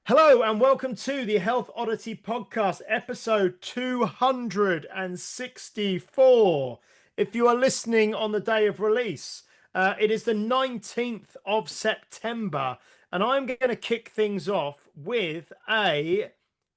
Hello and welcome to the Health Oddity Podcast, episode 264. If you are listening on the day of release, it is the 19th of September, and I'm going to kick things off with a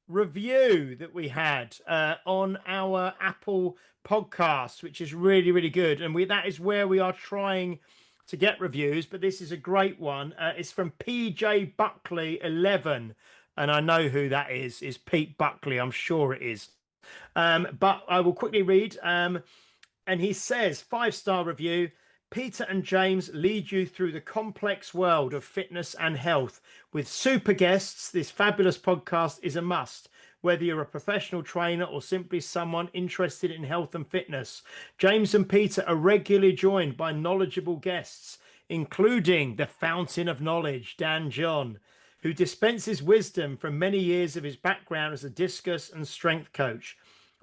review that we had on our Apple podcast, which is really, really good. And that is where we are trying to get reviews, but this is a great one. It's from PJ Buckley 11, and I know who that is Pete Buckley. I'm sure it is. But I will quickly read. And he says, 5-star review. Peter and James lead you through the complex world of fitness and health. With super guests, this fabulous podcast is a must. Whether you're a professional trainer or simply someone interested in health and fitness, James and Peter are regularly joined by knowledgeable guests, including the fountain of knowledge, Dan John, who dispenses wisdom from many years of his background as a discus and strength coach.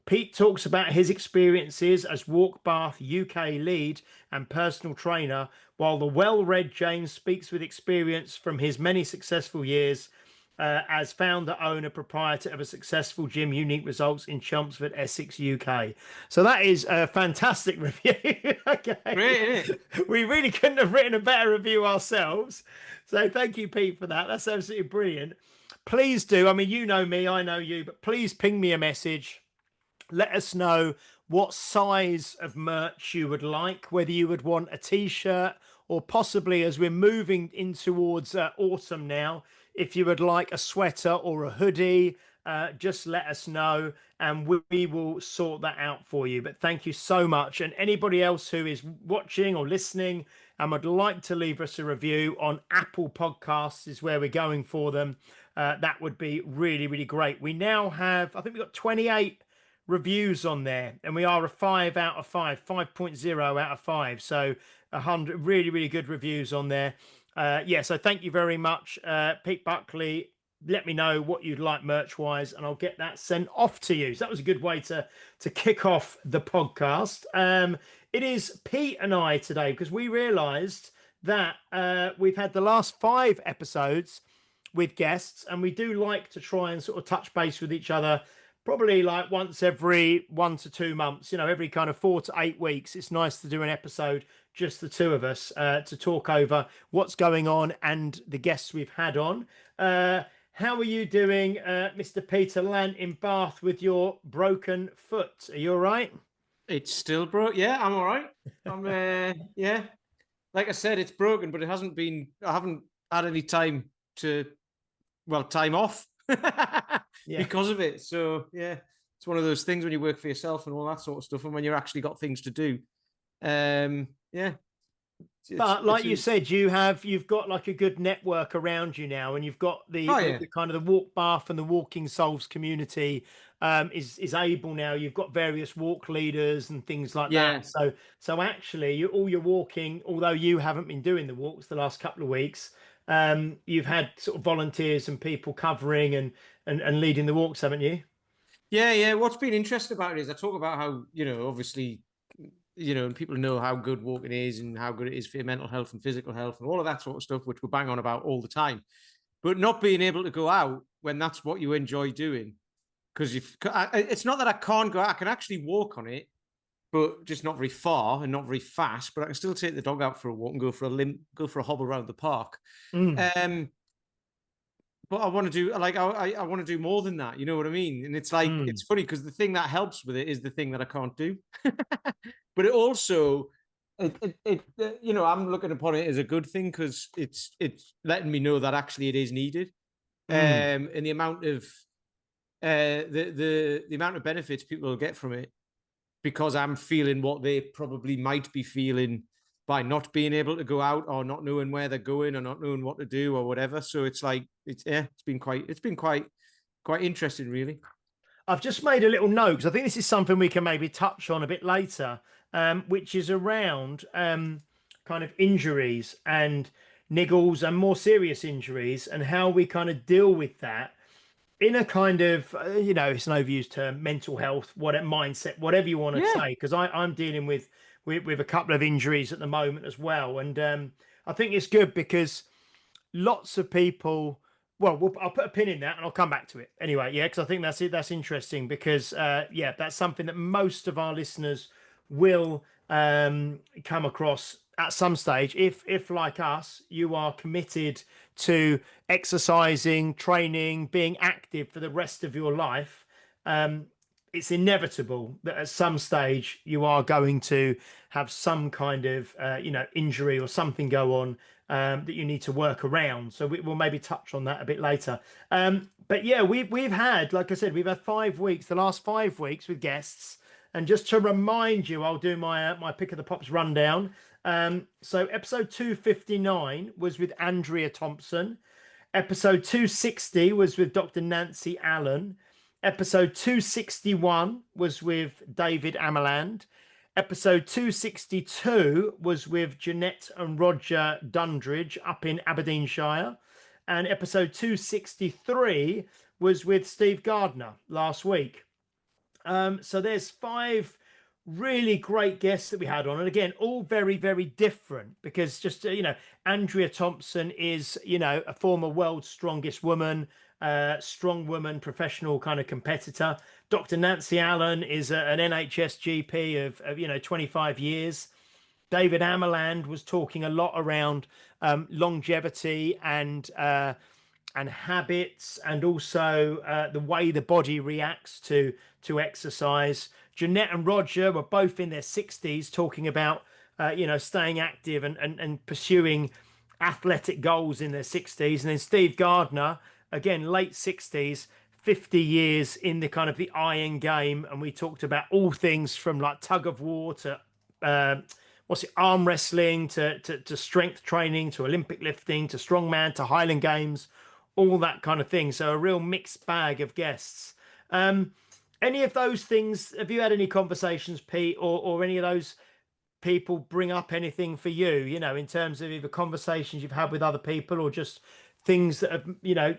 Pete talks about his experiences as Walk Bath UK lead and personal trainer, while the well-read James speaks with experience from his many successful years as founder, owner, proprietor of a successful gym, Unique Results in Chelmsford, Essex, UK. So that is a fantastic review. Okay, Great, we really couldn't have written a better review ourselves. So thank you, Pete, for that. That's absolutely brilliant. Please do. I mean, you know me, I know you, but please ping me a message. Let us know what size of merch you would like, whether you would want a t-shirt or possibly, as we're moving in towards autumn now, if you would like a sweater or a hoodie. Just let us know and we will sort that out for you. But thank you so much. And anybody else who is watching or listening and would like to leave us a review on Apple Podcasts, is where we're going for them. That would be really, really great. We now have, I think we've got 28 reviews on there, and we are a 5 out of 5, 5.0 out of 5. So 100 really, really good reviews on there. Yeah, so thank you very much, Pete Buckley. Let me know what you'd like merch wise, and I'll get that sent off to you. So that was a good way to kick off the podcast. It is Pete and I today because we realized that we've had the last 5 episodes with guests, and we do like to try and sort of touch base with each other probably like once every 1 to 2 months, every kind of 4 to 8 weeks. It's nice to do an episode, just the two of us, to talk over what's going on and the guests we've had on. How are you doing, Mr. Peter Lant in Bath, with your broken foot? Are you all right? it's still broke. Yeah, I'm all right. Yeah. Like I said, it's broken, but it hasn't been. I haven't had any time to, time off Yeah. because of it. So yeah, it's one of those things when you work for yourself and all that sort of stuff, and when you're actually got things to do. Yeah, But it's like you said, you've got like a good network around you now, and you've got oh the, yeah, the kind of the walk bath and the walking souls community is able now. You've got various walk leaders and things like that. yeah. So actually, all your walking, although you haven't been doing the walks the last couple of weeks, you've had sort of volunteers and people covering and leading the walks, haven't you? Yeah. What's been interesting about it is I talk about how, obviously, and people know how good walking is and how good it is for your mental health and physical health and all of that sort of stuff, which we bang on about all the time. But not being able to go out when that's what you enjoy doing. Because it's not that I can't go out, I can actually walk on it, but just not very far and not very fast. But I can still take the dog out for a walk and go for a hobble around the park. Mm, Um, but I want to do I want to do more than that. You know what I mean? And it's like mm, it's funny because the thing that helps with it is the thing that I can't do. But it also, I'm looking upon it as a good thing because it's letting me know that actually it is needed, mm. and the amount of the amount of benefits people will get from it because I'm feeling what they probably might be feeling by not being able to go out or not knowing where they're going or not knowing what to do or whatever. So it's like it's been quite interesting, really. I've just made a little note because I think this is something we can maybe touch on a bit later, which is around kind of injuries and niggles and more serious injuries and how we kind of deal with that in a kind of, it's an overused term, mental health, what mindset, whatever you want to Yeah, say, because I'm dealing with a couple of injuries at the moment as well. And I think it's good because lots of people well, I'll put a pin in that and I'll come back to it anyway. Yeah, because I think that's it. That's interesting because yeah, that's something that most of our listeners will come across at some stage. If like us, you are committed to exercising, training, being active for the rest of your life. It's inevitable that at some stage you are going to have some kind of injury or something go on that you need to work around. So we'll maybe touch on that a bit later. But yeah, we've had, like I said, we've had 5 weeks, the last 5 weeks with guests. And just to remind you, I'll do my pick of the pops rundown. So episode 259 was with Andrea Thompson. Episode 260 was with Dr. Nancy Allen. Episode 261 was with David Amaland. Episode 262 was with Jeanette and Roger Dundridge up in Aberdeenshire. And episode 263 was with Steve Gardner last week. So there's 5 really great guests that we had on, and again, all very, very different because just Andrea Thompson is a former world's strongest woman, strong woman, professional kind of competitor. Dr. Nancy Allen is an NHS GP of 25 years. David Amaland was talking a lot around longevity and habits, and also the way the body reacts to exercise. Jeanette and Roger were both in their 60s, talking about staying active and pursuing athletic goals in their 60s. And then Steve Gardner, again, late 60s, 50 years in the kind of the iron game, and we talked about all things from like tug of war to arm wrestling to strength training to Olympic lifting to strongman to Highland Games, all that kind of thing. So a real mixed bag of guests. Any of those things, have you had any conversations, Pete, or any of those people bring up anything for you, in terms of either conversations you've had with other people or just things that have,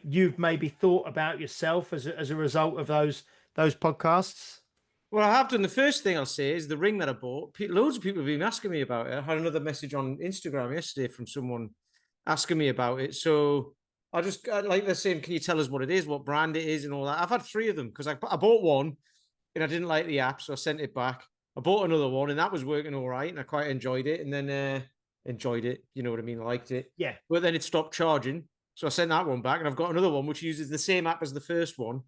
you've maybe thought about yourself as a result of those podcasts? Well, I have done. The first thing I'll say is the ring that I bought. Loads of people have been asking me about it. I had another message on Instagram yesterday from someone asking me about it. So like they're saying, can you tell us what it is, what brand it is and all that? I've had 3 of them because I bought one and I didn't like the app, so I sent it back. I bought another one and that was working all right and I quite enjoyed it. And then enjoyed it, you know what I mean? I liked it. Yeah. But then it stopped charging. So I sent that one back and I've got another one which uses the same app as the first one.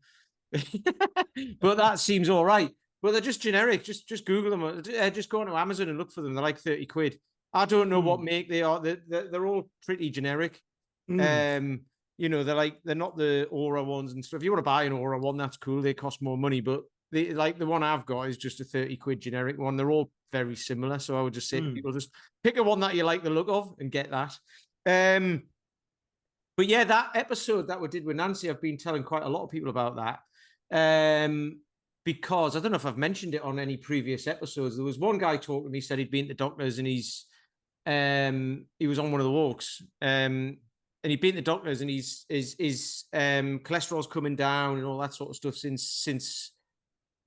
But that seems all right. But they're just generic. Just Google them. Just go onto Amazon and look for them. They're like 30 quid. I don't know what make they are. They're all pretty generic. They're not the Aura ones and stuff. If you want to buy an Aura one, that's cool. They cost more money, but the one I've got is just a 30 quid generic one. They're all very similar. So I would just say to people, just pick a one that you like the look of and get that. But yeah, that episode that we did with Nancy, I've been telling quite a lot of people about that. Because I don't know if I've mentioned it on any previous episodes. There was one guy talking to me, said he'd been to doctors and he was on one of the walks. And he'd been to doctors and his cholesterol's coming down and all that sort of stuff since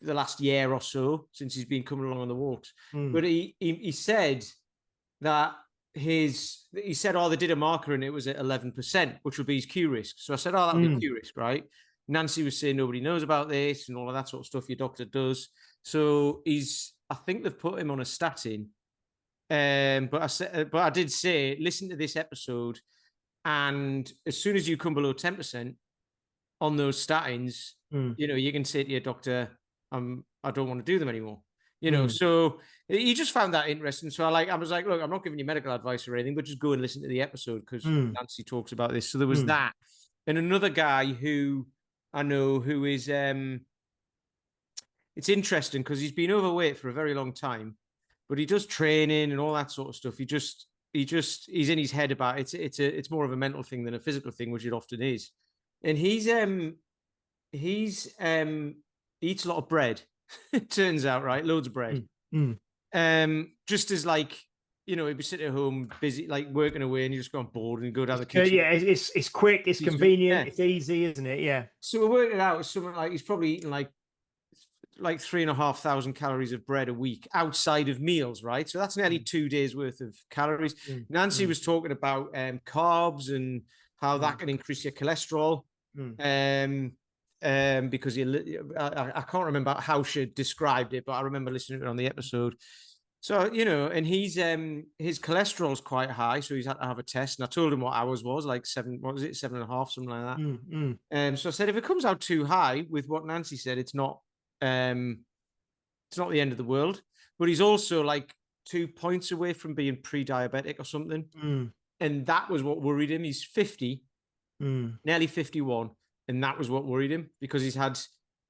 the last year or so, since he's been coming along on the walks. But he said that he said, they did a marker and it was at 11%, which would be his Q risk. So I said, that would be Q risk, right? Nancy was saying nobody knows about this and all of that sort of stuff your doctor does. So I think they've put him on a statin. But I did say, listen to this episode, and as soon as you come below 10% on those statins, you can say to your doctor, I don't want to do them anymore. So he just found that interesting. So I was like, look, I'm not giving you medical advice or anything, but just go and listen to the episode because Nancy talks about this. So there was that. And another guy who I know who is, it's interesting because he's been overweight for a very long time, but he does training and all that sort of stuff. He's in his head about it. It's more of a mental thing than a physical thing, which it often is. And he's eats a lot of bread. It turns out, right? Loads of bread. Just as like, he'd be sitting at home busy, like working away, and you just go on board and go down the kitchen. Yeah, it's quick, it's convenient, it's easy, isn't it? Yeah. So we worked it out. Something like he's probably eating like 3,500 calories of bread a week outside of meals, right? So that's nearly 2 days worth of calories. Nancy was talking about carbs and how that can increase your cholesterol. Because I can't remember how she described it, but I remember listening to it on the episode. So, you know, and his cholesterol's quite high, so he's had to have a test. And I told him what ours was, like 7.5, something like that. So I said, if it comes out too high with what Nancy said, it's not the end of the world. But he's also like 2 points away from being pre-diabetic or something. And that was what worried him. He's 50, nearly 51. And that was what worried him, because he's had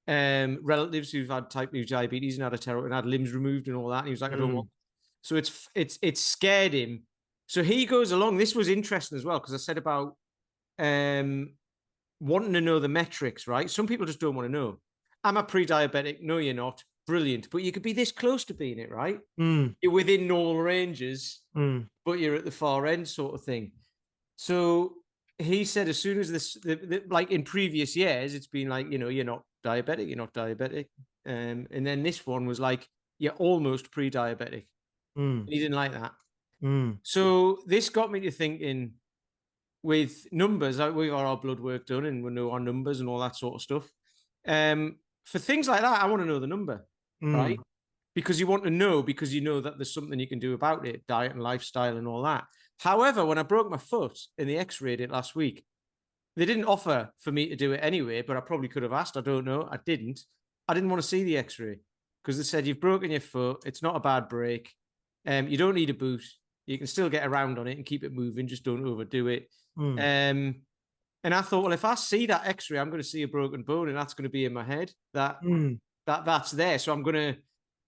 relatives who've had type 2 diabetes and had limbs removed and all that. And he was like, I don't want. So it's scared him. So he goes along. This was interesting as well, because I said about wanting to know the metrics, right? Some people just don't want to know. Am I pre-diabetic? No, you're not. Brilliant. But you could be this close to being it, right? You're within normal ranges, but you're at the far end, sort of thing. So he said, as soon as this, like in previous years, it's been like, you know, you're not diabetic. And then this one was like, you're almost pre-diabetic. He didn't like that. So this got me to thinking, with numbers, like we got our blood work done and we know our numbers and all that sort of stuff. For things like that, I want to know the number, right? Because you want to know, because you know that there's something you can do about it, diet and lifestyle and all that. However, when I broke my foot in the x-rayed it last week, they didn't offer for me to do it anyway, but I probably could have asked. I don't know. I didn't want to see the x-ray, because they said, you've broken your foot. It's not a bad break. You don't need a boot. You can still get around on it and keep it moving. Just don't overdo it. And I thought, well, if I see that x-ray, I'm going to see a broken bone, and that's going to be in my head that's there. So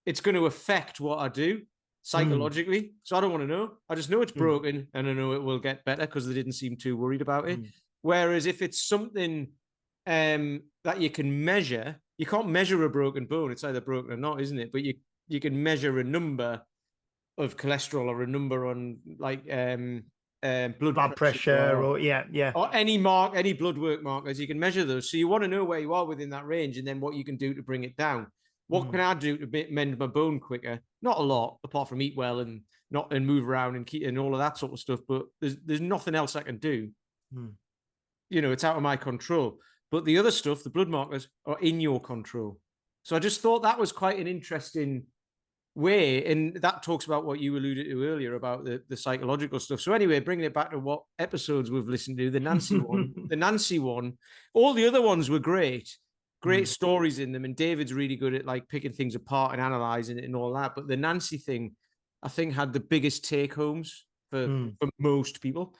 it's going to affect what I do psychologically. So I don't want to know. I just know it's broken, and I know it will get better, because they didn't seem too worried about it. Whereas if it's something that you can measure, you can't measure a broken bone. It's either broken or not, isn't it? But you can measure a number of cholesterol, or a number on like blood pressure or or any blood work markers. You can measure those. So you want to know where you are within that range, and then what you can do to bring it down. What can I do to mend my bone quicker? Not a lot, apart from eat well and move around and keep and all of that sort of stuff. But there's nothing else I can do. You know, it's out of my control. But the other stuff, the blood markers, are in your control. So I just thought that was quite an interesting way, and that talks about what you alluded to earlier about the psychological stuff. So anyway, bringing it back to what episodes we've listened to, the Nancy one, all the other ones were great stories in them, and David's really good at like picking things apart and analyzing it and all that. But the Nancy thing, I think, had the biggest take homes for most people.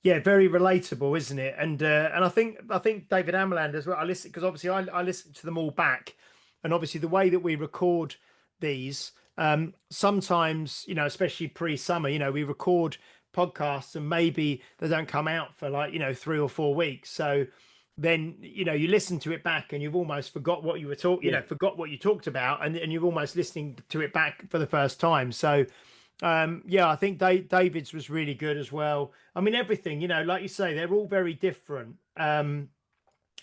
Yeah, very relatable, isn't it? And I think David Amaland as well. I listen, because obviously I listen to them all back, and obviously the way that we record these, sometimes, you know, especially pre-summer, you know, we record podcasts and maybe they don't come out for like, you know, 3 or 4 weeks. So then, you know, you listen to it back and you've almost forgot what you were talking, you know, forgot what you talked about, and you're almost listening to it back for the first time. So I think David's was really good as well. I mean, everything, you know, like you say, they're all very different,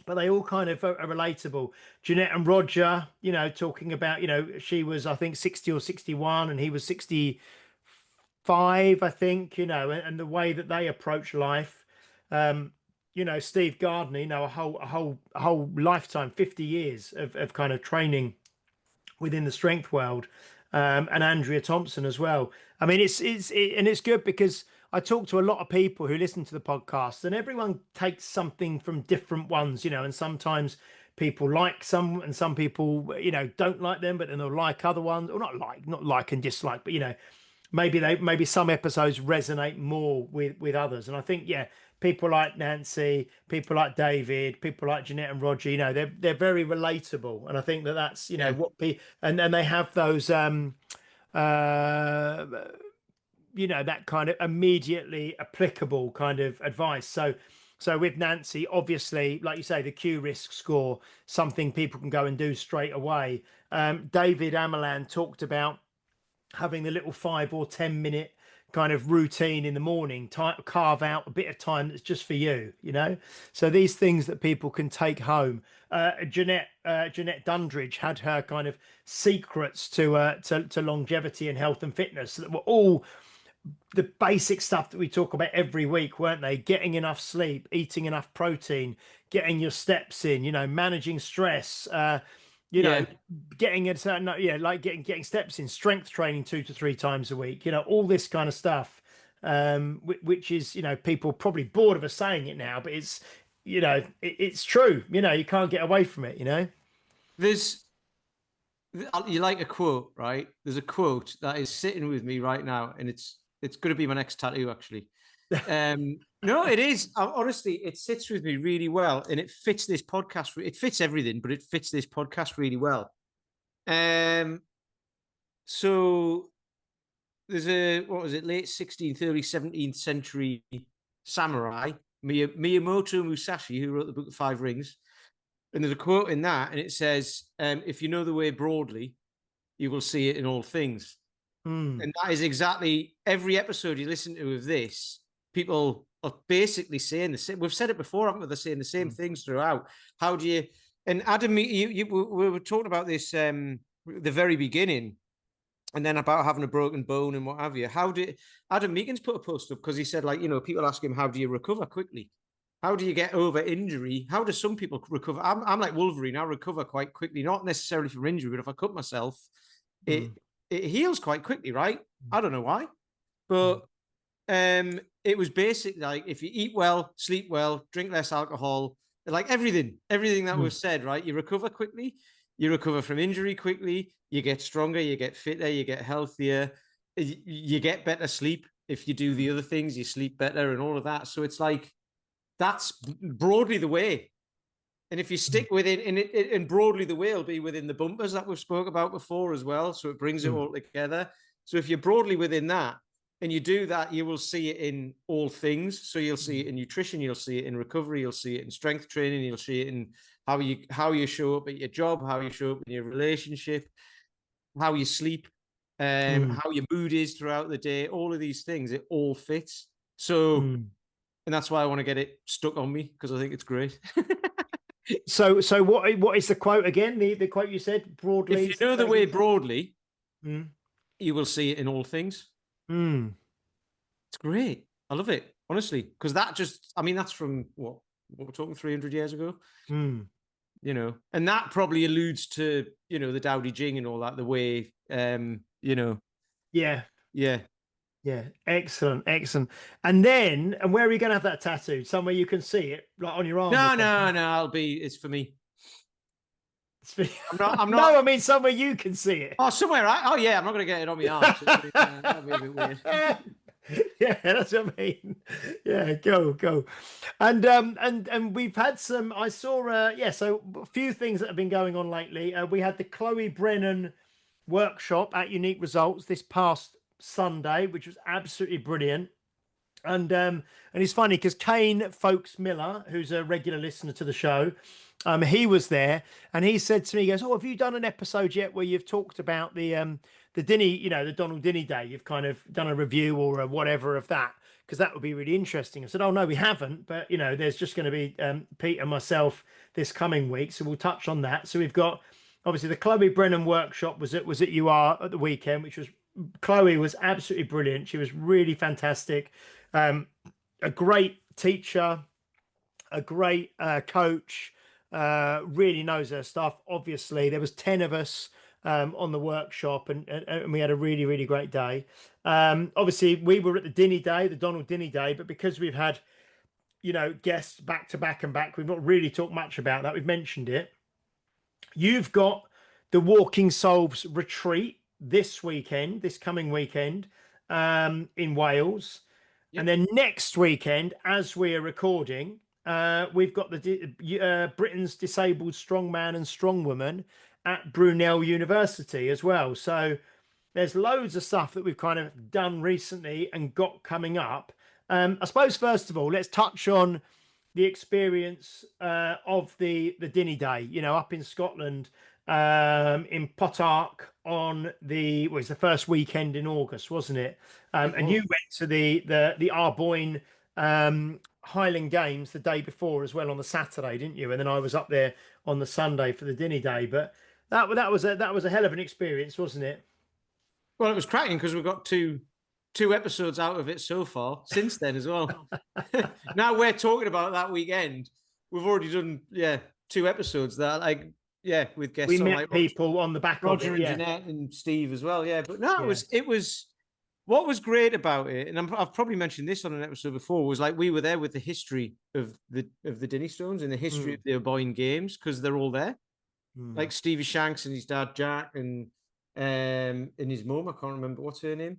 but they all kind of are relatable. Jeanette and Roger, you know, talking about, you know, she was, I think, 60 or 61 and he was 65, I think, you know, and the way that they approach life. You know, Steve Gardner, you know, a whole lifetime, 50 years of kind of training within the strength world. And Andrea Thompson as well. I mean, it's good, because I talk to a lot of people who listen to the podcast, and everyone takes something from different ones, you know, and sometimes people like some, and some people, you know, don't like them, but then they'll like other ones, or not like and dislike, but, you know, maybe some episodes resonate more with others. And I think, people like Nancy, people like David, people like Jeanette and Roger, you know, they're very relatable. And I think that's, you know, what and they have those you know, that kind of immediately applicable kind of advice. So with Nancy, obviously, like you say, the Q risk score, something people can go and do straight away. David Amalan talked about having the little 5 or 10 minute kind of routine in the morning, carve out a bit of time that's just for you, you know. So these things that people can take home. Jeanette Dundridge had her kind of secrets to longevity and health and fitness that were all the basic stuff that we talk about every week, weren't they? Getting enough sleep, eating enough protein, getting your steps in, managing stress, Yeah. getting it, like getting steps in, strength training 2 to 3 times a week, all this kind of stuff. Which is, people probably bored of us saying it now, but it's true. You can't get away from it. There's you like a quote, right? There's a quote that is sitting with me right now, and it's going to be my next tattoo, actually. No, it is. Honestly, it sits with me really well, and it fits this podcast. It fits everything, but it fits this podcast really well. So there's what was it, late 16th, early 17th century samurai, Miyamoto Musashi, who wrote the Book of Five Rings. And there's a quote in that, and it says, if you know the way broadly, you will see it in all things. Mm. And that is exactly every episode you listen to of this. People are basically saying the same. We've said it before, haven't we? They're saying the same things throughout. How do you? And Adam, we were talking about this the very beginning, and then about having a broken bone and what have you. How did Adam Meekins put a post up because he said, like, people ask him, how do you recover quickly? How do you get over injury? How do some people recover? I'm like Wolverine. I recover quite quickly, not necessarily from injury, but if I cut myself, it heals quite quickly, right? I don't know why, but it was basic. Like, if you eat well, sleep well, drink less alcohol, like everything that was said, right? You recover quickly, you recover from injury quickly, you get stronger, you get fitter, you get healthier, you get better sleep. If you do the other things, you sleep better and all of that. So it's like, that's broadly the way. And if you stick within, and broadly the way will be within the bumpers that we've spoke about before as well. So it brings it all together. So if you're broadly within that and you do that, you will see it in all things. So you'll see it in nutrition, you'll see it in recovery, you'll see it in strength training, you'll see it in how you show up at your job, how you show up in your relationship, how you sleep, how your mood is throughout the day. All of these things, it all fits. So, and that's why I want to get it stuck on me, because I think it's great. So what is the quote again? The quote you said broadly. If you know the way broadly, you will see it in all things. It's great. I love it, honestly, because that's from what we're talking 300 years ago. And that probably alludes to the Tao Te Ching and all that. The way, Yeah, excellent. And where are you going to have that tattooed? Somewhere you can see it, like on your arm? No. It's for me. I'm not. No, I mean somewhere you can see it. Oh, somewhere. Oh, yeah. I'm not going to get it on my arm. So that'd be a bit weird. Yeah, that's what I mean. Yeah, go. And we've had some. I saw. So a few things that have been going on lately. We had the Chloe Brennan workshop at Unique Results this past Sunday, which was absolutely brilliant. And it's funny because Kane Folks Miller, who's a regular listener to the show, he was there, and he said to me, he goes, "Oh, have you done an episode yet where you've talked about the Dinnie, the Donald Dinnie Day? You've kind of done a review or a whatever of that, because that would be really interesting." I said, "Oh no, we haven't, but there's just going to be Pete and myself this coming week, so we'll touch on that." So we've got obviously the Chloe Brennan workshop was at UR at the weekend, which was Chloe was absolutely brilliant. She was really fantastic. A great teacher, a great coach, really knows her stuff. Obviously, there was 10 of us on the workshop, and we had a really, really great day. Obviously, we were at the Dinnie Day, the Donald Dinnie Day, but because we've had, guests back to back and back, we've not really talked much about that. We've mentioned it. You've got the Walking Solves retreat this coming weekend, in Wales. Yep. And then next weekend, as we are recording, we've got the Britain's Disabled Strongman and Strongwoman at Brunel University as well. So there's loads of stuff that we've kind of done recently and got coming up. I suppose, first of all, let's touch on the experience of the Dinnie Day, up in Scotland, in Potarch on the first weekend in August, wasn't it? And you went to the Arboyne Highland Games the day before as well, on the Saturday, didn't you? And then I was up there on the Sunday for the Dinnie Day. But that was a hell of an experience, wasn't it? Well, it was cracking because we've got two 2 episodes out of it so far since then as well. Now we're talking about that weekend. We've already done 2 episodes that with We guests on met like people on the back of Roger it. and Yeah. Jeanette and Steve as well. Yeah, but no, Yeah. it was what was great about it, and I've probably mentioned this on an episode before, was like we were there with the history of the Dinnie Stones and the history of the O'Boyne games because they're all there. Like Stevie Shanks and his dad Jack and his mum, I can't remember what's her name.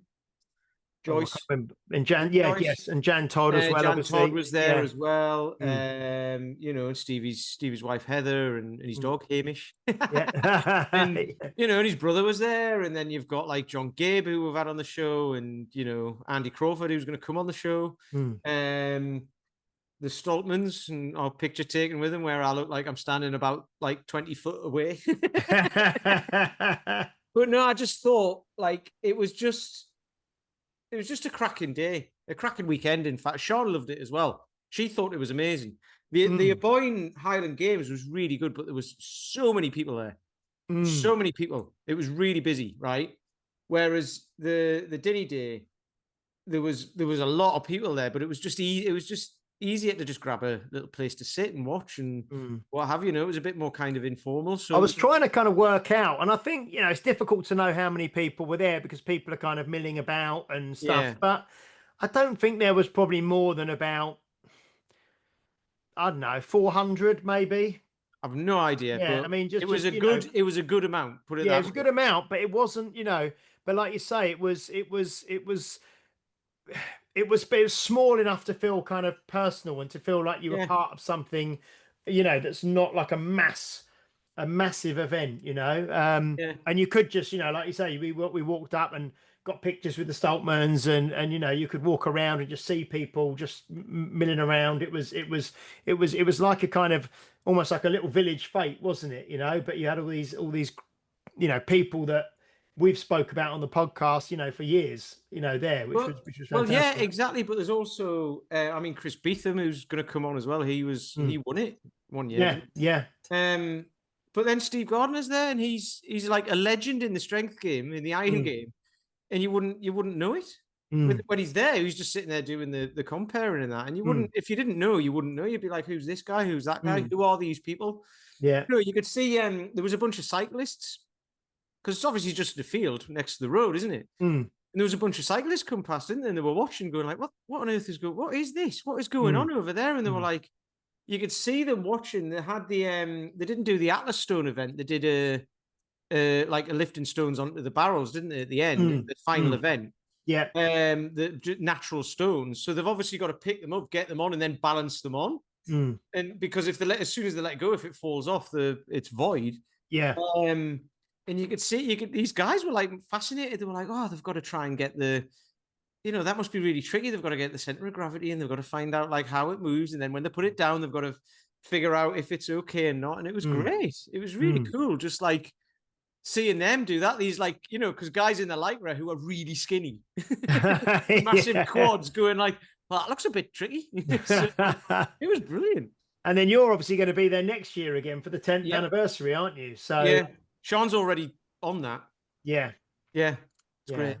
Oh, I can't Joyce. remember. And Jan, yeah, Joyce. yes, and Jan Todd as well, Jan Todd obviously. was there Yeah. as well. And Stevie's wife Heather and his dog Hamish. And Yeah. and his brother was there, and then you've got like John Gabe who we've had on the show, and Andy Crawford who's going to come on the show. The Stoltmans and our picture taken with him where I look like I'm standing about like 20 foot away. But no, I just thought like it was just a cracking day, a cracking weekend. In fact, Sean loved it as well. She thought it was amazing. The Aboyne Highland Games was really good, but there was so many people there. So many people. It was really busy, right? Whereas the Dinny Day, there was a lot of people there, but it was just easier to just grab a little place to sit and watch and what have you. It was a bit more kind of informal. So I was trying to kind of work out, and I think it's difficult to know how many people were there because people are kind of milling about and stuff. Yeah. But I don't think there was probably more than about, I don't know, 400 maybe. I've no idea, Yeah, I but mean, it was a good amount. Put it yeah, it that was a way. good amount, but it wasn't, but like you say, it was small enough to feel kind of personal and to feel like you were Yeah. part of something, that's not like a massive event, Yeah. and you could just, like you say, we walked up and got pictures with the Stoltmans, and you could walk around and just see people just milling around. It was like a kind of almost like a little village fete, wasn't it? But you had all these people that we've spoke about on the podcast, for years, there, which Well, was yeah, fantastic. exactly. But there's also, Chris Beetham, who's going to come on as well. He won it one year, Yeah, didn't yeah. he? But then Steve Gardner's there, and he's like a legend in the strength game, in the iron Mm, game, and you wouldn't know it. mm, When he's there, he's just sitting there doing the comparing and that, and you wouldn't, mm, if you didn't know, you wouldn't know. You'd be like, "Who's this guy? Who's that guy? mm. Who are these people?" Yeah. You could see there was a bunch of cyclists because it's obviously just the field next to the road, isn't it? Mm, And there was a bunch of cyclists come past, didn't they? And they were watching, going like, "What on earth is going? What is this? What is going mm, on over there?" And they were mm, like, you could see them watching. They had they didn't do the Atlas Stone event. They did like a lifting stones onto the barrels, didn't they? At the end, mm, the final mm. event, Yeah. the natural stones. So they've obviously got to pick them up, get them on, and then balance them on. Mm, And because if as soon as they let go, if it falls off, it's void. yeah. Um, and you could see, these guys were like fascinated. They were like, oh, they've got to try and get that must be really tricky. They've got to get the center of gravity and they've got to find out like how it moves. And then when they put it down, they've got to figure out if it's okay or not. And it was Mm, great. It was really mm. cool. Just like seeing them do that. These like, because guys in the Lycra who are really skinny, massive Yeah. quads going like, well, that looks a bit tricky. So it was brilliant. And then you're obviously going to be there next year again for the 10th Yep. anniversary, aren't you? So Yeah. Sean's already on that. yeah, Yeah. It's yeah. great.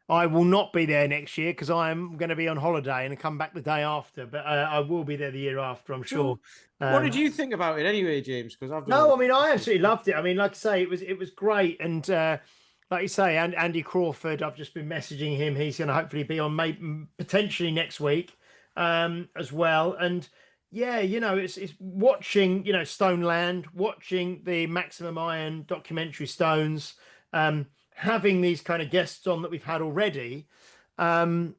I will not be there next year because I am going to be on holiday and come back the day after. But I will be there the year after, I'm sure. So, what did you think about it anyway, James? Because I've done No, I mean, I absolutely loved it. I mean, like I say, it was great, and like you say, and Andy Crawford, I've just been messaging him. He's going to hopefully be on maybe potentially next week, as well. And yeah, it's watching, Stoneland, watching the Maximum Iron documentary Stones, having these kind of guests on that we've had already, and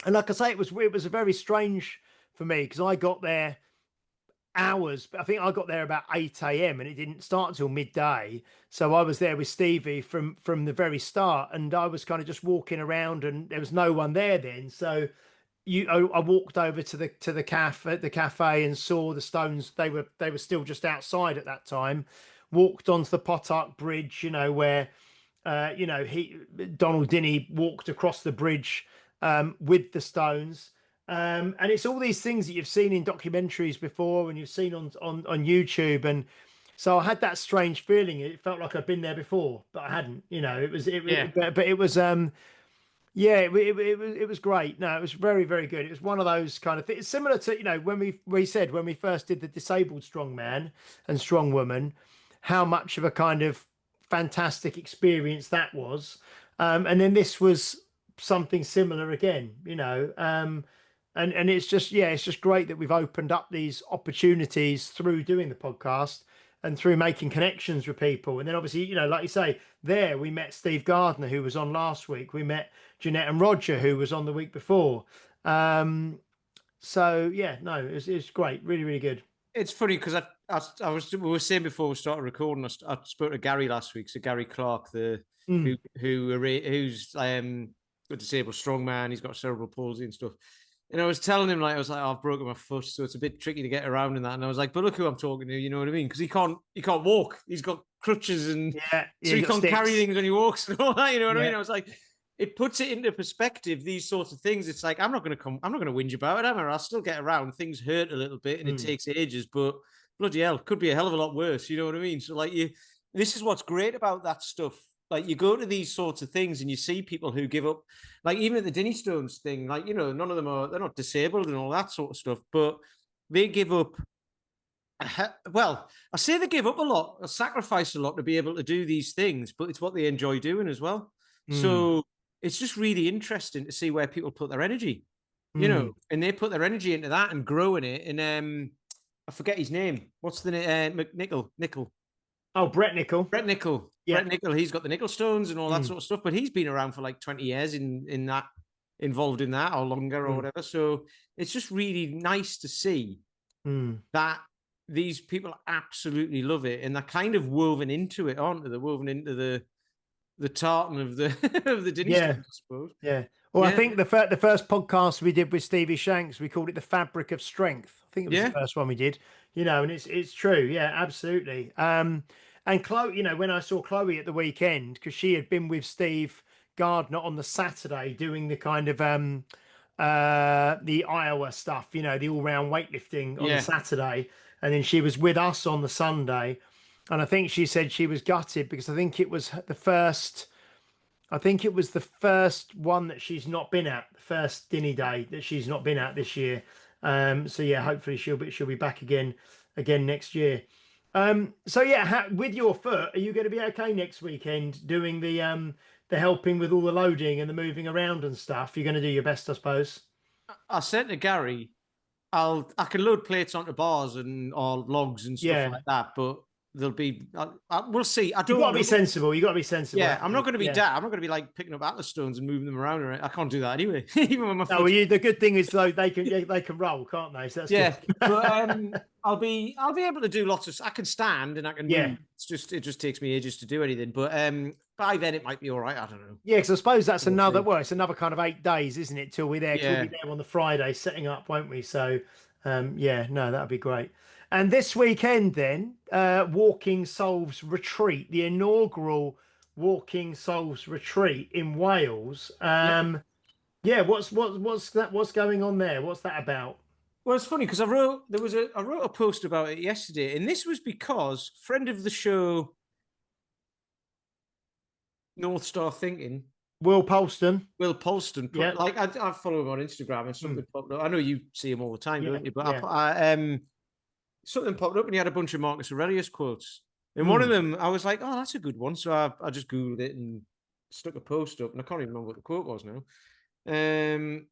like I say, it was a very strange for me because I got there hours. I think I got there about 8 a.m. and it didn't start until midday. So I was there with Stevie from the very start, and I was kind of just walking around, and there was no one there then. So I walked over to the cafe and saw the Stones. They were still just outside at that time. Walked onto the Potok Bridge, where Donald Dinnie walked across the bridge with the Stones. And it's all these things that you've seen in documentaries before and you've seen on YouTube. And so I had that strange feeling. It felt like I'd been there before, but I hadn't, it was, Yeah. but it was, Yeah, it was great. No, it was very, very good. It was one of those kind of things, similar to, when we said when we first did the disabled strongman and strongwoman, how much of a kind of fantastic experience that was. And then this was something similar again, and it's just, yeah, it's just great that we've opened up these opportunities through doing the podcast and through making connections with people. And then obviously, like you say, there we met Steve Gardner, who was on last week. We met Jeanette and Roger, who was on the week before. So yeah, no, it's great, really, really good. It's funny because we were saying before we started recording. I spoke to Gary last week, so Gary Clark, the Mm. who's a disabled strongman. He's got cerebral palsy and stuff. And I was telling him, like, I was like, oh, I've broken my foot, so it's a bit tricky to get around in that. And I was like, but look who I'm talking to, you know what I mean? Because he can't walk. He's got crutches, and Yeah, so you he got can't carry sticks. things when he walks and all that. You know what I Yeah. mean? I was like, it puts it into perspective. These sorts of things. It's like I'm not going to whinge about it, am I? I'll still get around. Things hurt a little bit, and it Mm. takes ages, but bloody hell, could be a hell of a lot worse. You know what I mean? So like this is what's great about that stuff. Like you go to these sorts of things and you see people who give up, like even at the Dinnie Stones thing, like, none of them they're not disabled and all that sort of stuff, but they give up. Well, I say they give up a lot, sacrifice a lot to be able to do these things, but it's what they enjoy doing as well. Mm. So it's just really interesting to see where people put their energy, Mm. and they put their energy into that and growing it. And I forget his name. What's the Nickel? Oh, Brett Nickel. Brett Nickel. Yeah. Brett Nickel. He's got the Nickel Stones and all that Mm. sort of stuff, but he's been around for like 20 years in that, involved in that or longer or Mm. whatever. So it's just really nice to see Mm. that these people absolutely love it, and they're kind of woven into it, aren't they? They're woven into the tartan of the of the Dinnie Yeah. Stones, I suppose. Yeah. Well, I Yeah, think the first podcast we did with Stevie Shanks, we called it the fabric of strength. I think it was the yeah, first one we did, and it's true. Yeah, absolutely. And Chloe, when I saw Chloe at the weekend, because she had been with Steve Gardner on the Saturday doing the kind of the Iowa stuff, the all round weightlifting on the yeah. Saturday, and then she was with us on the Sunday, and I think she said she was gutted because I think it was the first one that she's not been at, the first Dinny Day that she's not been at this year. So yeah, hopefully she'll be back again next year. So yeah, with your foot, are you going to be okay next weekend doing the helping with all the loading and the moving around and stuff? You're going to do your best, I suppose. I said to Gary, I can load plates onto bars and or logs and stuff Yeah, like that, but there'll be we'll see. I you got don't to be know. sensible. You got to be sensible, Yeah, haven't I'm not you? going to be Yeah. that. I'm not going to be like picking up Atlas stones and moving them around. I can't do that anyway. Even when my No, well, foot's the good thing is though they can roll, can't they? So that's good. yeah, but I'll be able to do lots of. I can stand and I can Yeah. move. It just takes me ages to do anything. But by then it might be all right. I don't know. Yeah, because I suppose that's We'll another, see. well, it's another kind of 8 days, isn't it, till we're there? Because we'll be Yeah, there on the Friday setting up, won't we? So, yeah, no, that'd be great. And this weekend, then, Walking Souls Retreat, the inaugural Walking Souls Retreat in Wales. yeah. Yeah, what's going on there? What's that about? Well, it's funny because I wrote a post about it yesterday, and this was because friend of the show, North Star Thinking, Will Polston. Will Polston, Yeah. put like I follow him on Instagram, and Mm. something popped up. I know you see him all the time, Yeah. don't you? But Yeah. something popped up, and he had a bunch of Marcus Aurelius quotes. And one of Mm. them, I was like, "Oh, that's a good one." So I just googled it and stuck a post up, and I can't even remember what the quote was now. Um,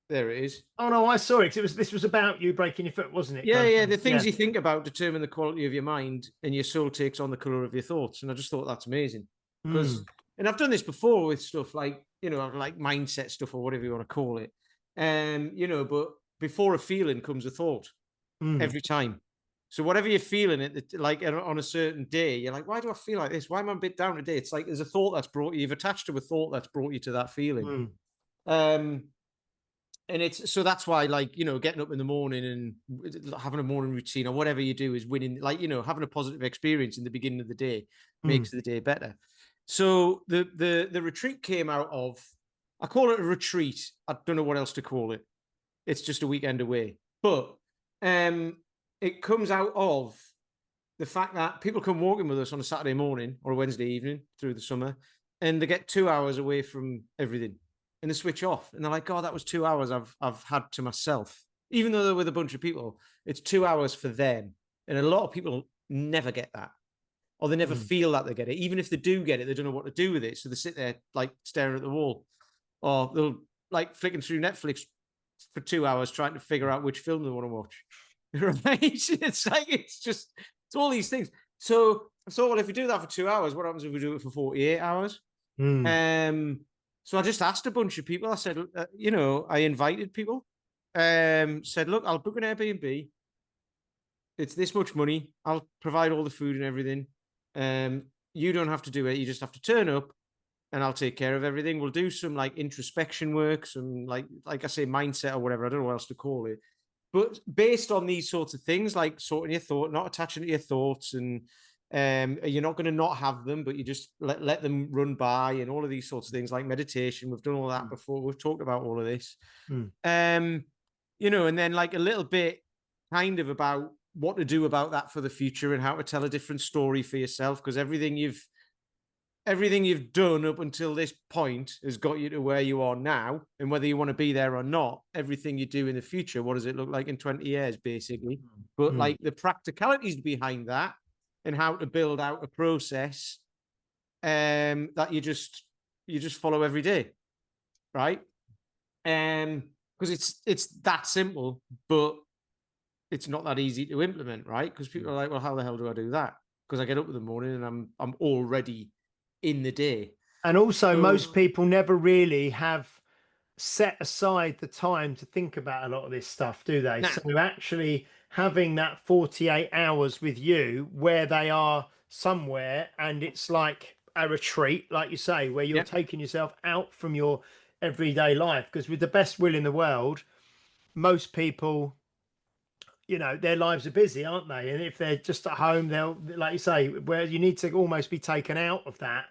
there it is. Oh no, I saw it. 'Cause this was about you breaking your foot, wasn't it? Yeah, Kind of yeah. thing. The Yeah. things you think about determine the quality of your mind, and your soul takes on the color of your thoughts. And I just thought that's amazing because, Mm. and I've done this before with stuff like like mindset stuff or whatever you want to call it. But before a feeling comes a thought Mm. every time. So whatever you're feeling like on a certain day, you're like, why do I feel like this? Why am I a bit down today? It's like there's a thought that's brought you. You've attached to a thought that's brought you to that feeling. Mm. Um, and it's so that's why getting up in the morning and having a morning routine or whatever you do is winning, having a positive experience in the beginning of the day Mm. makes the day better. So the retreat came out of, I call it a retreat, I don't know what else to call it, it's just a weekend away, but it comes out of the fact that people come walking with us on a Saturday morning or a Wednesday evening through the summer, and they get 2 hours away from everything, and they switch off, and they're like, "God, that was 2 hours I've had to myself." Even though they're with a bunch of people, it's 2 hours for them, and a lot of people never get that, or they never Mm. feel that they get it. Even if they do get it, they don't know what to do with it, so they sit there like staring at the wall, or they'll like flicking through Netflix for 2 hours trying to figure out which film they want to watch. Right? It's like it's all these things. So I thought, well, if we do that for 2 hours, what happens if we do it for 48 hours? Mm. So I just asked a bunch of people. I said, I invited people. Said, look, I'll book an Airbnb. It's this much money. I'll provide all the food and everything. You don't have to do it. You just have to turn up, and I'll take care of everything. We'll do some like introspection work, some like I say, mindset or whatever. I don't know what else to call it. But based on these sorts of things, like sorting your thought, not attaching to your thoughts, and you're not going to not have them, but you just let them run by, and all of these sorts of things, like meditation. We've done all that before. We've talked about all of this. Mm. And then like a little bit kind of about what to do about that for the future, and how to tell a different story for yourself, because everything you've done up until this point has got you to where you are now. And whether you want to be there or not, everything you do in the future, what does it look like in 20 years, basically? But Mm. like the practicalities behind that, and how to build out a process that you just follow every day, right? Because it's that simple, but it's not that easy to implement, right? Because people are like, well, how the hell do I do that? Because I get up in the morning and I'm already in the day. And also, most So people never really have set aside the time to think about a lot of this stuff, do they? nah, So actually having that 48 hours with you where they are somewhere, and it's like a retreat, like you say, where you're yeah, taking yourself out from your everyday life. Because with the best will in the world, most people, their lives are busy, aren't they? And if they're just at home, they'll, like you say, where you need to almost be taken out of that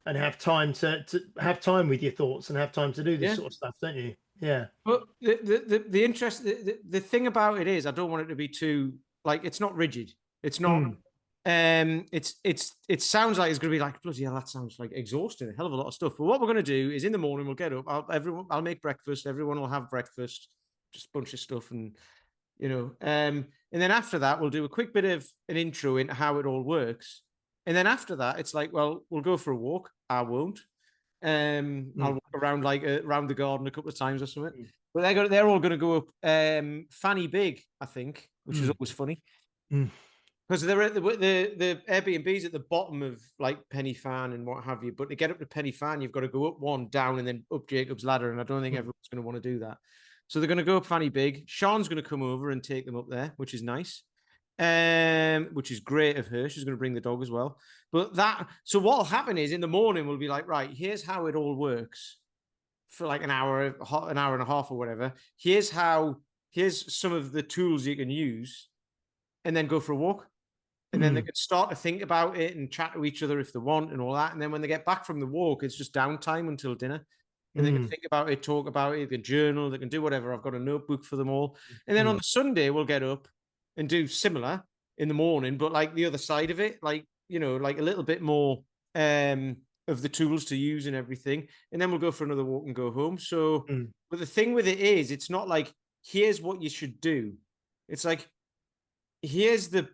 and have time to have time with your thoughts and have time to do this yeah. sort of stuff, don't you? Yeah. But the interest, the thing about it is, I don't want it to be too like, it's not rigid. It's not. Mm. It sounds like it's going to be like, bloody hell, that sounds like exhausting, a hell of a lot of stuff. But what we're going to do is, in the morning we'll get up. I'll make breakfast. Everyone will have breakfast, just a bunch of stuff, and then after that we'll do a quick bit of an intro into how it all works. And then after that, it's like, well, we'll go for a walk. I won't. I'll Mm. walk around like around the garden a couple of times or something. Mm. But they're all going to go up Fanny Big, I think, which is Mm. always funny, Mm. because they're at the Airbnb's at the bottom of like Penny Fan and what have you. But to get up to Penny Fan, you've got to go up one, down, and then up Jacob's Ladder. And I don't think Mm. everyone's going to want to do that. So they're going to go up Fanny Big. Sean's going to come over and take them up there, which is nice. Which is great of her. She's going to bring the dog as well. But so what'll happen is, in the morning we'll be like, right, here's how it all works for like an hour and a half or whatever. Here's some of the tools you can use, and then go for a walk. And then they Mm. can start to think about it and chat to each other if they want and all that. And then when they get back from the walk, it's just downtime until dinner. And they can Mm. think about it, talk about it, they can journal, they can do whatever. I've got a notebook for them all. And then on Mm. the Sunday, we'll get up and do similar in the morning, but like the other side of it, like, like a little bit more of the tools to use and everything. And then we'll go for another walk and go home. So, Mm. but the thing with it is, it's not like, here's what you should do. It's like, here's the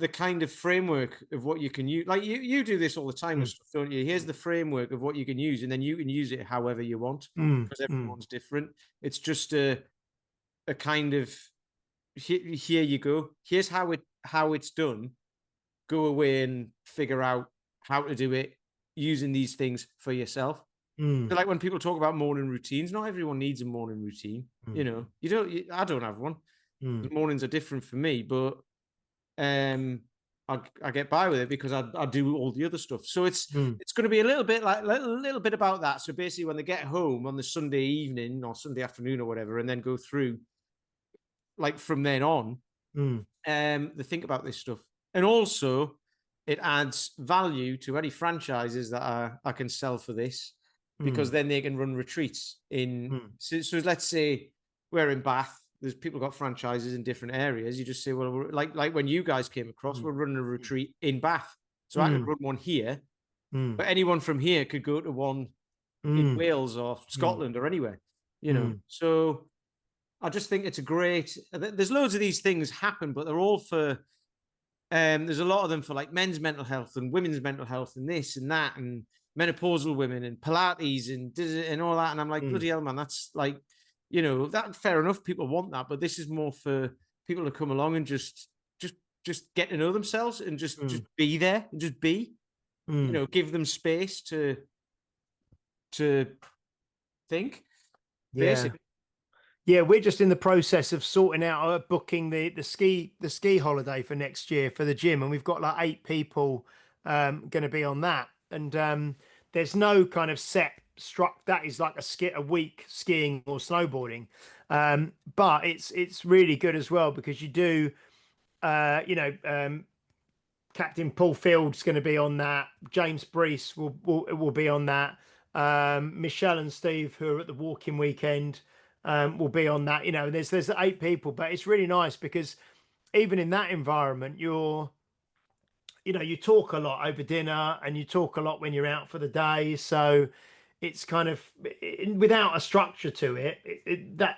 kind of framework of what you can use. Like you do this all the time with Mm. stuff, don't you? Here's the framework of what you can use, and then you can use it however you want, Mm. because Mm. everyone's different. It's just a kind of, here you go. Here's how it's done. Go away and figure out how to do it using these things for yourself. Mm. So like when people talk about morning routines, not everyone needs a morning routine. Mm. You don't. I don't have one. The Mm. mornings are different for me, but I get by with it because I do all the other stuff. So it's Mm. it's going to be a little bit like little bit about that. So basically, when they get home on the Sunday evening or Sunday afternoon or whatever, and then go through like from then on, Mm. they think about this stuff, and also it adds value to any franchises that I can sell for this, because Mm. then they can run retreats in. Mm. So let's say we're in Bath. There's people got franchises in different areas. You just say, well, like when you guys came across, Mm. we're running a retreat in Bath, so I can Mm. run one here, Mm. But anyone from here could go to one in Mm. Wales or Mm. Scotland or anywhere, Mm. So I just think it's a great. There's loads of these things happen, but they're all for. There's a lot of them for like men's mental health and women's mental health and this and that and menopausal women and Pilates and all that. And I'm like, Mm. bloody hell, man, that's like, that fair enough. People want that, but this is more for people to come along and just just get to know themselves and just Mm. be there and just be. Mm. Give them space to think, Yeah. basically. Yeah, we're just in the process of sorting out booking the ski holiday for next year for the gym, and we've got like 8 people going to be on that. And there's no kind of set struck that is like a week skiing or snowboarding, but it's really good as well because you do Captain Paul Field's going to be on that. James Brees will be on that. Michelle and Steve, who are at the walking weekend, will be on that. There's 8 people, but it's really nice because even in that environment, you talk a lot over dinner and you talk a lot when you're out for the day. So it's kind of without a structure to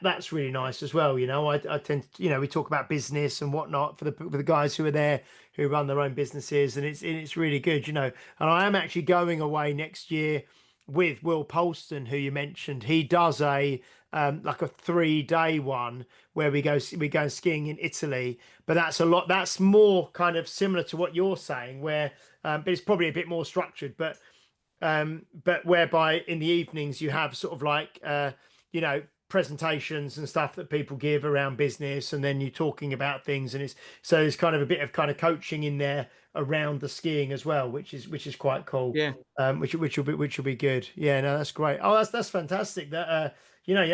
that's really nice as well. I tend to, we talk about business and whatnot for the guys who are there who run their own businesses, and it's really good. And I am actually going away next year with Will Polston, who you mentioned. He does like a 3-day one where we go skiing in Italy, but that's more kind of similar to what you're saying, where but it's probably a bit more structured, but whereby in the evenings you have sort of like presentations and stuff that people give around business, and then you're talking about things, and there's kind of a bit of kind of coaching in there around the skiing as well, which is quite cool. Yeah. Which will be good. Yeah, no, that's great. Oh, that's fantastic. Yeah.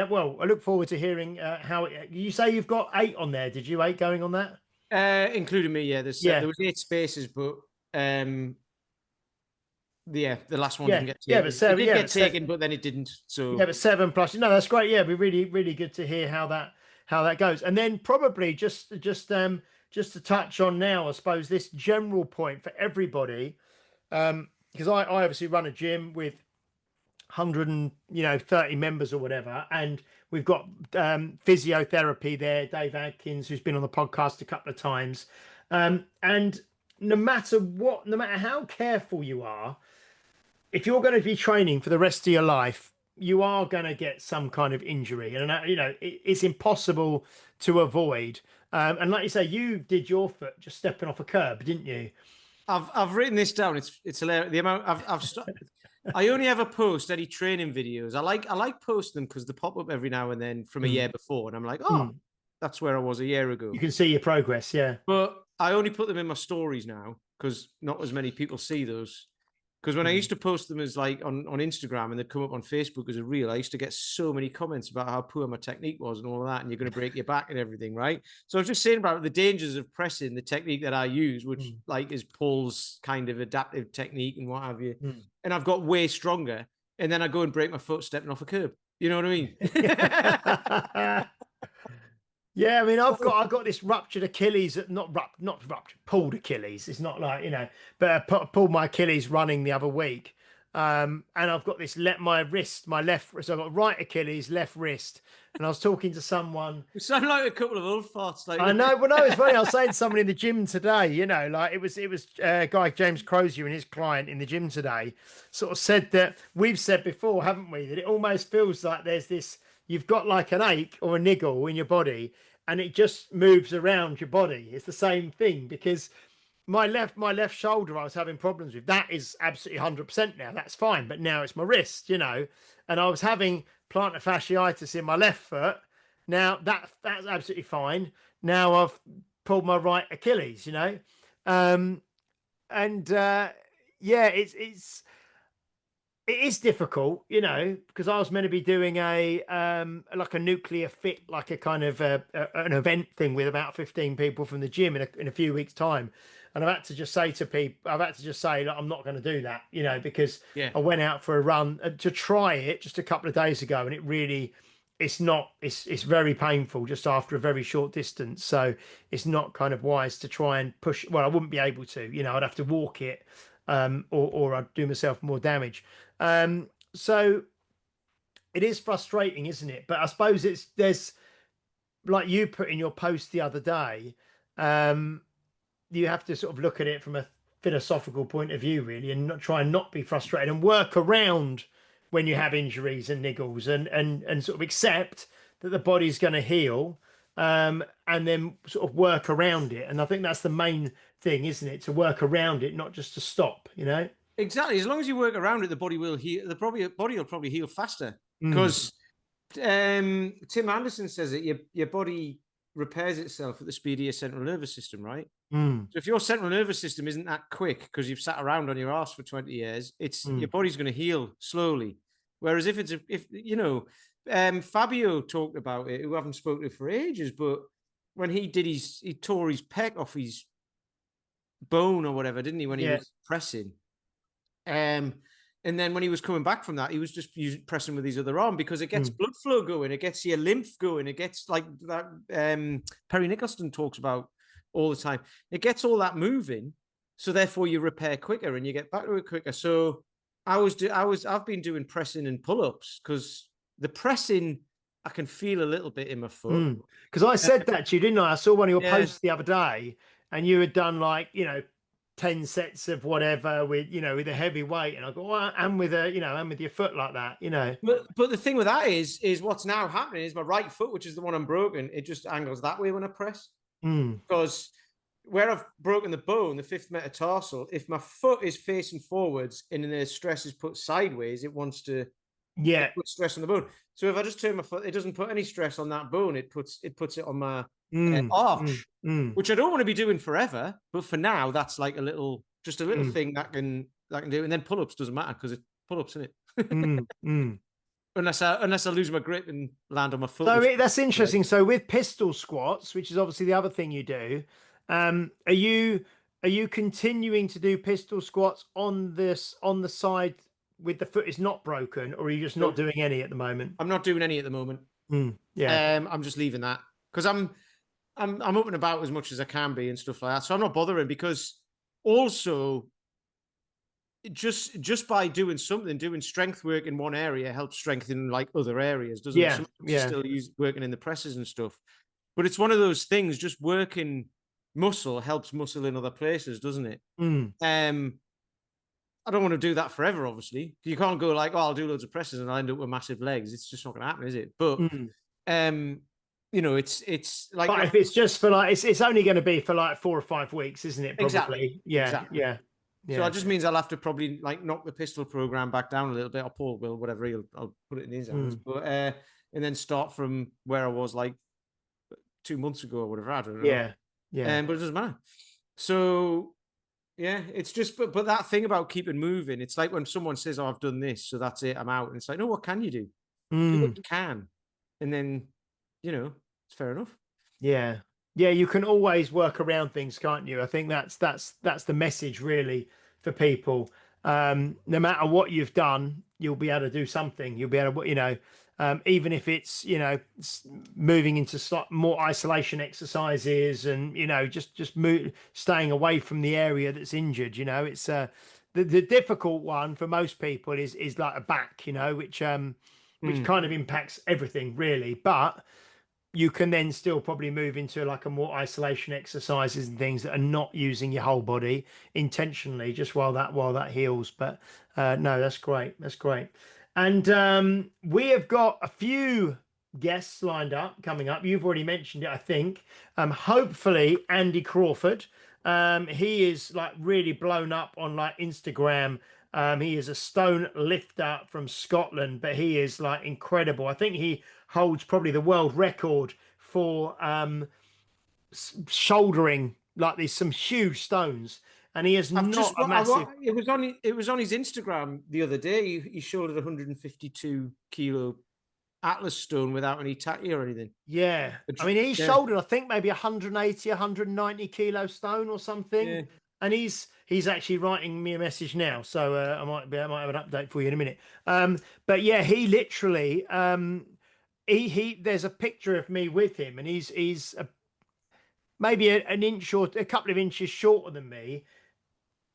Well, I look forward to hearing how you say you've got 8 on there. Did you 8 going on that? Including me, yeah. There Yeah, was 8 spaces, but yeah, the last one yeah, didn't get yeah. But taken. It seven, did yeah, get but se- taken, but then it didn't. yeah, So but 7 plus. No, that's great. Yeah, it'd be really, really good to hear how that goes. And then probably just to touch on now, I suppose this general point for everybody, because I obviously run a gym with 130 members or whatever, and we've got physiotherapy there, Dave Adkins, who's been on the podcast a couple of times, and no matter what, no matter how careful you are, if you're going to be training for the rest of your life, you are going to get some kind of injury, and it's impossible to avoid. And like you say, you did your foot just stepping off a curb, didn't you? I've written this down. It's hilarious. The amount I only ever post any training videos. I like posting them because they pop up every now and then from a Mm, year before, and I'm like, oh, mm. that's where I was a year You ago. can see your progress, yeah. But I only put them in my stories now because not as many people see those. Because when I Mm. used to post them as like on Instagram and they'd come up on Facebook as a reel, I used to get so many comments about how poor my technique was and all of that, and you're going to break your back and everything, right? So I was just saying about the dangers of pressing the technique that I use, which Mm. like is Paul's kind of adaptive technique and what have you. Mm. And I've got way stronger, and then I go and break my foot stepping off a curb. You know what I mean? Yeah, I mean, I've got this ruptured Achilles, not ruptured, pulled Achilles. It's not like but I pulled my Achilles running the other week, and I've got my wrist, my left wrist. I've got right Achilles, left wrist, and I was talking to someone. We sound like a couple of old farts. I Like, know. Well, no, it's funny. I was saying to someone in the gym today, like it was guy James Crozier and his client in the gym today, sort of said that we've said before, haven't we, that it almost feels like there's this, you've got like an ache or a niggle in your body, and it just moves around your body. It's the same thing because my left shoulder I was having problems with. That is absolutely 100% now. That's fine. But now it's my wrist, and I was having plantar fasciitis in my left foot. Now that's absolutely fine. Now I've pulled my right Achilles. Um, and yeah, it is difficult, because I was meant to be doing a like a nuclear fit, like a kind of an event thing with about 15 people from the gym in a few weeks' time, and I've had to just say to people, like, I'm not going to do that, because yeah, I went out for a run to try it just a couple of days ago, and it's very painful just after a very short distance, so it's not kind of wise to try and push. Well, I wouldn't be able to, I'd have to walk it or I'd do myself more damage. So it is frustrating, isn't it? But I suppose there's like you put in your post the other day. Um, you have to sort of look at it from a philosophical point of view, really, and not try and not be frustrated and work around when you have injuries and niggles, and sort of accept that the body's going to heal, and then sort of work around it. And I think that's the main thing, isn't it? To work around it, not just to stop. You know. Exactly. As long as you work around it, the body will heal. Body will probably heal faster Mm, because Tim Anderson says that your body repairs itself at the speed of your central nervous system, right? mm, So if your central nervous system isn't that quick because you've sat around on your ass for 20 years, it's your mm. body's going to heal slowly. Whereas if Fabio talked about it, who I haven't spoken to for ages, but when he tore his pec off his bone or whatever, didn't he? When he Yeah. was pressing, um, and then when he was coming back from that, he was just pressing with his other arm because it gets Mm, blood flow going, it gets your lymph going, it gets like that. Perry Nicholson talks about all the time. It gets all that moving, so therefore you repair quicker and you get back to it quicker. So I've been doing pressing and pull ups because the pressing I can feel a little bit in my foot. mm. Because I said that to you, didn't I? I saw one of your Yeah, posts the other day, and you had done like 10 sets of whatever with with a heavy weight, and I go, well, and with and with your foot like that. but the thing with that is what's now happening is my right foot, which is the one I'm broken, it just angles that way when I press. Mm. Because where I've broken the bone, the fifth metatarsal, if my foot is facing forwards and then the stress is put sideways, it Yeah. puts stress on the bone. So if I just turn my foot, it doesn't put any stress on that bone. It puts it on my Mm. Mm. arch, Mm. which I don't want to be doing forever. But for now, that's like just a little Mm. thing that can do. And then pull ups doesn't matter because it's pull ups in it. Mm. Mm. unless I lose my grip and land on my foot. So Which that's interesting. So with pistol squats, which is obviously the other thing you do, are you continuing to do pistol squats on the side with the foot is not broken, or are you just not nope, doing any at the moment? I'm not doing any at the moment. Yeah. I'm just leaving that because I'm up and about as much as I can be and stuff like that. So I'm not bothering because also just by doing something, doing strength work in one area helps strengthen like other areas, doesn't it? Yeah. Sometimes you Yeah. still use working in the presses and stuff, but it's one of those things. Just working muscle helps muscle in other places, doesn't it? Mm, Um, I don't want to do that forever. Obviously, you can't go like, "Oh, I'll do loads of presses and I'll end up with massive legs." It's just not going to happen, is it? But mm. um, it's like But if it's just for like it's only going to be for like 4 or 5 weeks, isn't it? exactly, Probably. Yeah. exactly. Yeah. So Yeah. it just means I'll have to probably like knock the pistol program back down a little bit, or Paul will, whatever I'll put it in his hands. Mm, But and then start from where I was like 2 months ago or whatever. I don't know. yeah. Yeah. But it doesn't matter. So yeah, it's just but that thing about keeping moving, it's like when someone says, "Oh, I've done this, so that's it, I'm out." And it's like, no, what can you do? Do what Mm. you can, and then it's fair enough. Yeah. Yeah, you can always work around things, can't you? I think that's the message really for people. No matter what you've done, you'll be able to do something. You'll be able to, even if it's, moving into more isolation exercises and, just staying away from the area that's injured. It's the difficult one for most people is like a back, which Mm, kind of impacts everything really. But you can then still probably move into like a more isolation exercises and things that are not using your whole body intentionally just while that heals. But no, that's great, that's great. And we have got a few guests lined up coming up. You've already mentioned it, I think. Hopefully Andy Crawford. He is like really blown up on like Instagram. He is a stone lifter from Scotland, but he is like incredible. I think he holds probably the world record for shouldering like these some huge stones, and he is I've not just a massive. it was on his Instagram the other day. He showed it 152 kilo Atlas stone without any tacky or anything. Yeah, I mean he's Yeah, shouldered I think maybe 180, 190 kilo stone or something, yeah. and he's actually writing me a message now, so I might have an update for you in a minute. But yeah, he literally he there's a picture of me with him, and he's maybe an inch or a couple of inches shorter than me,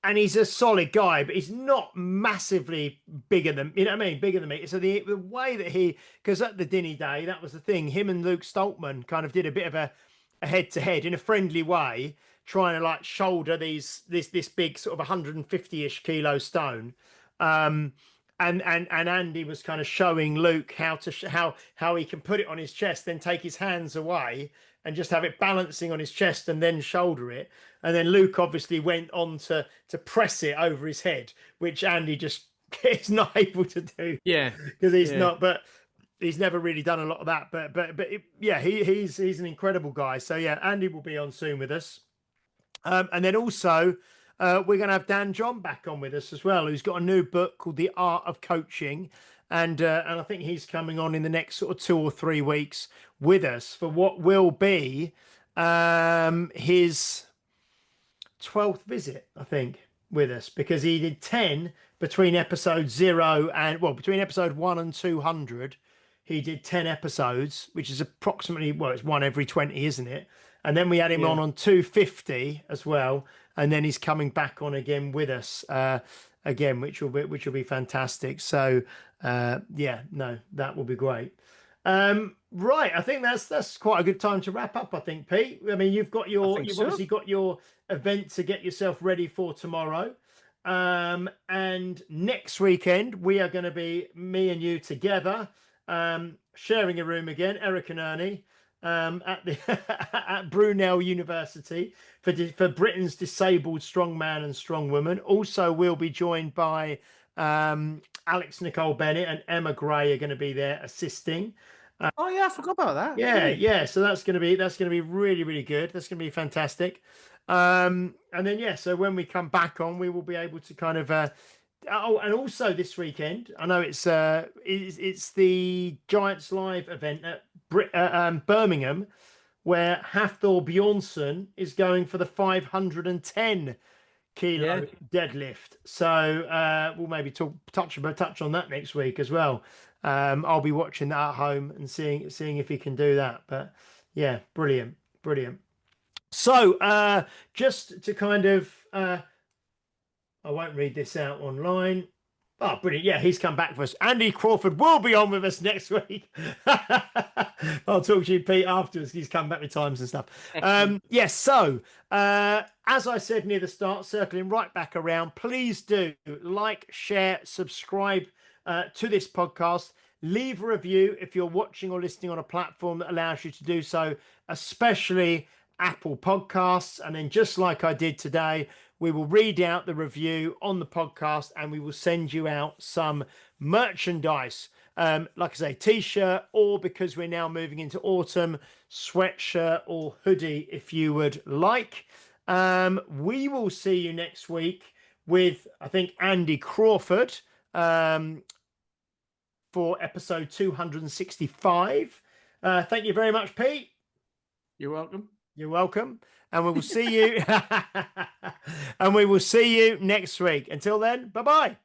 and he's a solid guy, but he's not massively bigger than, you know what I mean, bigger than me. So the way that because at the Dinnie day, that was the thing. Him and Luke Stoltman kind of did a bit of a head to head in a friendly way, trying to like shoulder this big sort of 150-ish kilo stone. And Andy was kind of showing Luke how he can put it on his chest, then take his hands away and just have it balancing on his chest and then shoulder it. And then Luke obviously went on to press it over his head, which Andy just is not able to do. Yeah, because he's yeah. not. But he's never really done a lot of that. Yeah, he's an incredible guy. So yeah, Andy will be on soon with us. And then also, we're going to have Dan John back on with us as well, who's got a new book called The Art of Coaching. And I think he's coming on in the next sort of 2 or 3 weeks with us for what will be his 12th visit, I think, with us, because he did 10 between episode 0 and, well, between episode 1 and 200. He did 10 episodes, which is approximately, well, it's one every 20, isn't it? And then we had him on 250 as well, and then he's coming back on again with us again, which will be fantastic. So yeah, no, that will be great. Right, I think that's quite a good time to wrap up, I think, Pete. I mean, you've obviously got your event to get yourself ready for tomorrow. And next weekend we are going to be, me and you together, sharing a room again, Eric and Ernie, at the at Brunel University for Britain's Disabled Strongman and Strongwoman. Also, we'll be joined by Alex Nicole Bennett and Emma Gray are going to be there assisting. Oh yeah, I forgot about that. Yeah, Brilliant. yeah. So that's going to be really, really good. That's going to be fantastic. And then yeah, so when we come back on, we will be able to kind of oh, and also this weekend, I know it's the Giants Live event at Birmingham, where Hafthor Bjornsson is going for the 510 kilo deadlift. So we'll maybe touch on that next week as well. I'll be watching that at home and seeing if he can do that. But yeah, brilliant. So just to kind of I won't read this out online. Oh, brilliant. Yeah, he's come back for us. Andy Crawford will be on with us next week. I'll talk to you, Pete, afterwards. He's come back with times and stuff. Yes, so as I said near the start, circling right back around, please do like, share, subscribe to this podcast. Leave a review if you're watching or listening on a platform that allows you to do so, especially Apple Podcasts. And then just like I did today, we will read out the review on the podcast and we will send you out some merchandise. Like I say, t-shirt, or because we're now moving into autumn, sweatshirt or hoodie if you would like. We will see you next week with, I think, Andy Crawford for episode 265. Thank you very much, Pete. You're welcome. You're welcome. And we will see you and we will see you next week. Until then, bye-bye.